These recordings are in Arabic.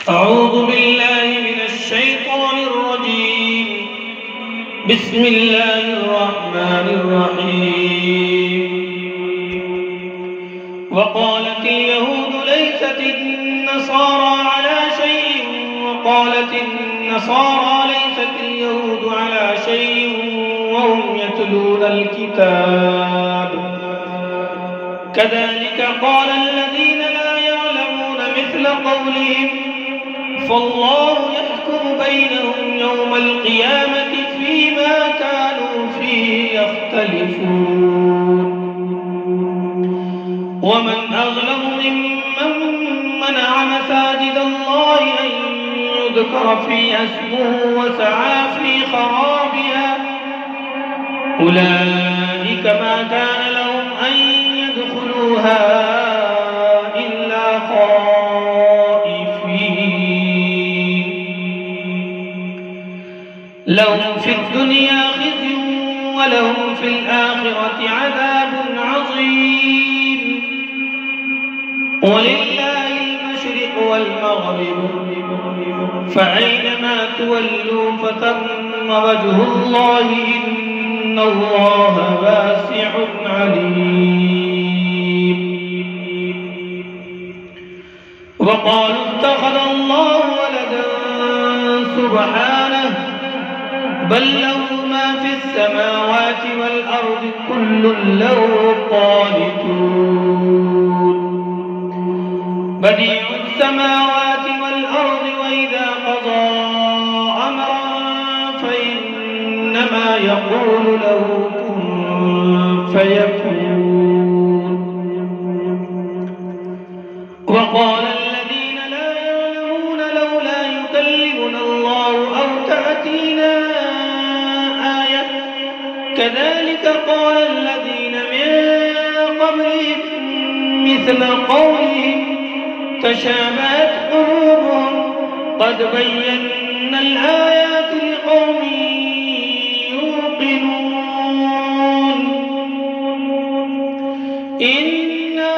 أعوذ بالله من الشيطان الرجيم. بسم الله الرحمن الرحيم. وقالت اليهود ليست النصارى على شيء وقالت النصارى ليست اليهود على شيء وهم يتلون الكتاب كذلك قال الذين لا يعلمون مثل قولهم فالله يحكم بينهم يوم القيامة فيما كانوا فيه يختلفون. ومن أظلم ممن منع مساجد الله أن يذكر فيها اسمه وسعى في خرابها أولئك ما كان لهم أن يدخلوها إلا لهم في الدنيا خزي ولهم في الآخرة عذاب عظيم. ولله المشرق والمغرب فأينما تولوا فثم وجه الله إن الله واسع عليم. وقالوا اتخذ الله ولدا سبحانه بل له ما في السماوات والأرض كل له قانتون. بديع السماوات والأرض وإذا قضى أمرا فإنما يقول له كن فيكون. وقال الذين لا يعلمون لولا يكلمنا الله أو تأتينا آية كذلك قال الذين من قبلهم مثل قولهم تشابهت قلوبهم قد بينا الآيات لقوم يوقنون. إنا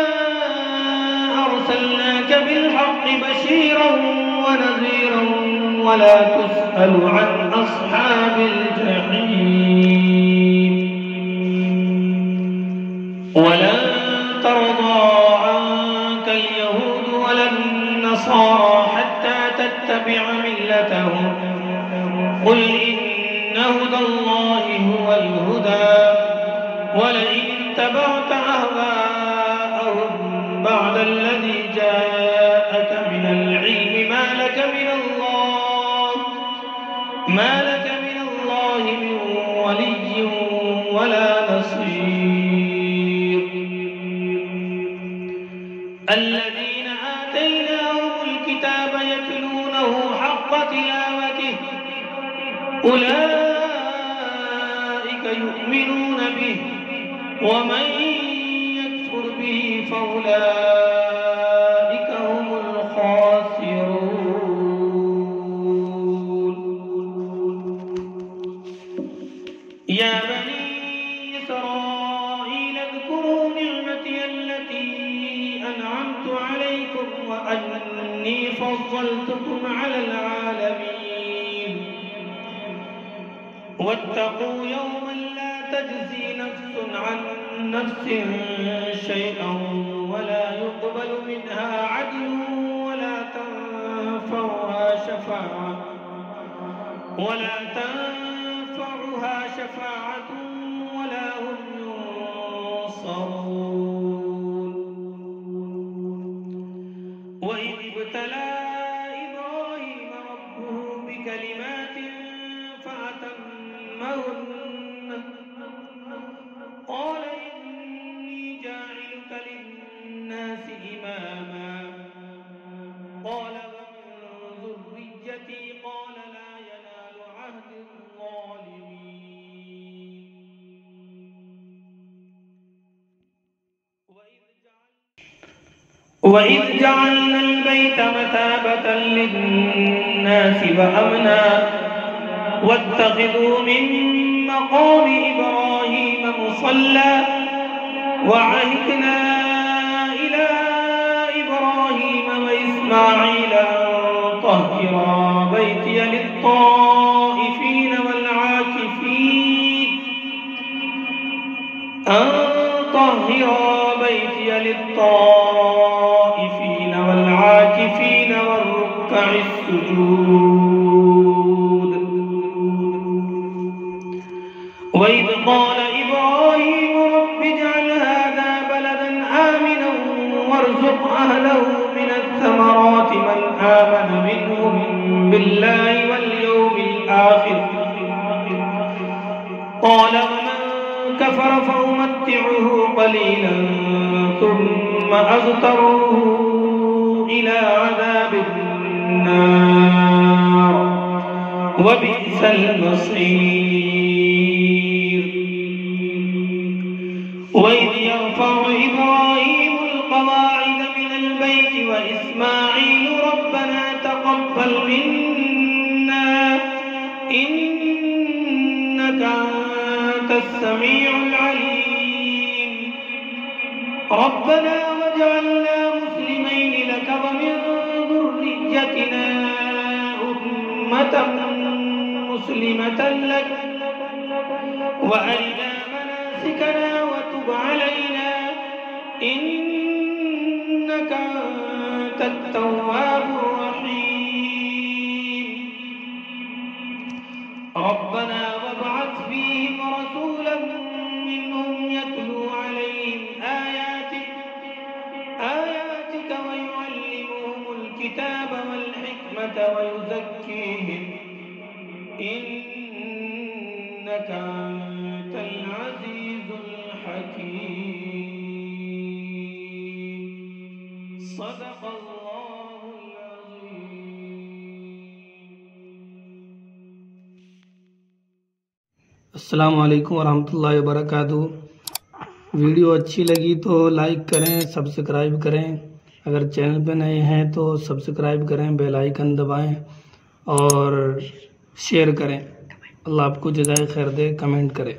أرسلناك بالحق بشيرا ونذيرا ولا تسأل عن أصحاب الجحيم. ولن ترضى عنك اليهود ولا النصارى حتى تتبع ملتهم قل إن هدى الله هو الهدى ولئن اتبعت أهواءهم بعد الذي جاءك من العلم ما لك من الله من ولي ولا نصير. الذين آتيناهم الكتاب يتلونه حق تلاوته أولئك يؤمنون به ومن يكفر به فأولئك هم الخاسرون. يا بني إسرائيل اذكروا نعمتي التي أنعمت عليكم وأني فضلتكم على العالمين. واتقوا يوما لا تجزي نفس عن نفس شيئا ولا يقبل منها عدل ولا تنفعها شفاعة ولا هم ينصرون. وإذ ابتلى إبراهيم ربه بكلمات فأتمهن قال إني جاعلك للناس إماما قال ومن ذريتي قال لا ينال عهد الظالمين. وإذ جعلنا البيت مثابة للناس وأمنا واتخذوا من مقام إبراهيم مصلى وعهدنا إلى إبراهيم وإسماعيل أن طهرا بيتي للطائفين والعاكفين أن طهرا بيتي للطائفين والعاكفين والركع السجود. وإذ قال إبراهيم رب اجعل هذا بلدا آمنا وارزق أهله من الثمرات من آمن منهم بالله واليوم الآخر قال ومن كفر فأمتعه قليلا ثم أضطره إلى عذاب النار وبئس المصير. وإذ يرفع إبراهيم القواعد من البيت وإسماعيل ربنا تقبل منا إنك أنت السميع العليم ربنا واجعلنا مسلمين لك ومن ذريتنا أمة مسلمة لك وأرنا مناسكنا وتب علينا إنك أنت التواب الرحيم ربنا وابعث فيهم رسولا منهم يتلو عليهم آياتك ويعلمهم الكتاب والحكمة ويزكيهم إنك أنت العزيز الحكيم. صدق الله العظيم. अस्सलामु अलैकुम वरहमतुल्लाहि वबरकातुहू। वीडियो अच्छी लगी तो लाइक करें, सब्सक्राइब करें। अगर चैनल पे नए हैं तो सब्सक्राइब करें, बेल आइकन दबाएं और शेयर करें। अल्लाह आपको जज़ाए खैर दे। कमेंट करें।